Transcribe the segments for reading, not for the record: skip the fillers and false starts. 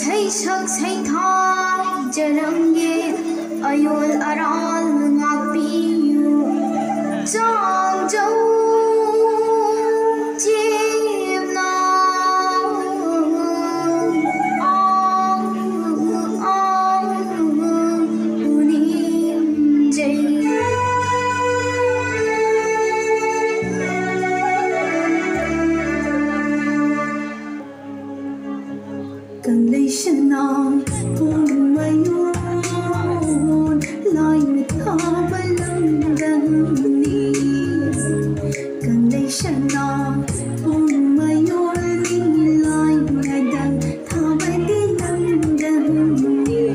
sei sak sei thai jarange ayol aral ngapiu chang jau chim na unim jai cần lấy chân nào cùng mây ôn lại mệt thao với lưng gần đi cần lấy chân nào cùng mây ôn đi lại ngày đằng thao với đi lưng gần đi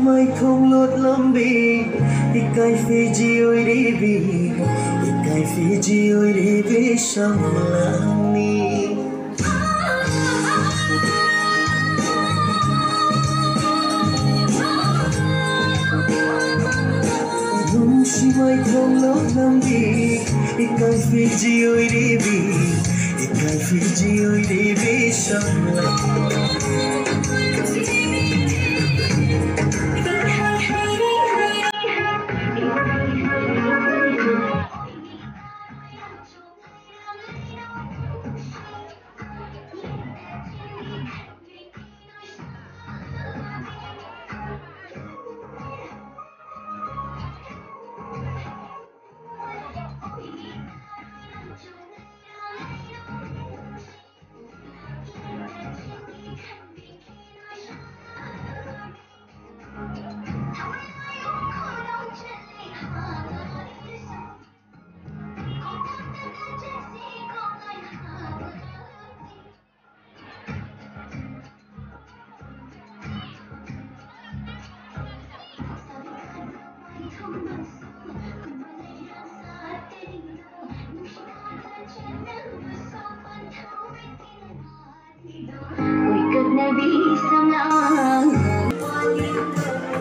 mai không lót lắm đi cái phi chi ơi đi vì cái phi chi ơi đi vì sao lặng đi nung si mai không lót lắm đi cái phi chi ơi đi vì cái phi chi ơi đi vì sao lặng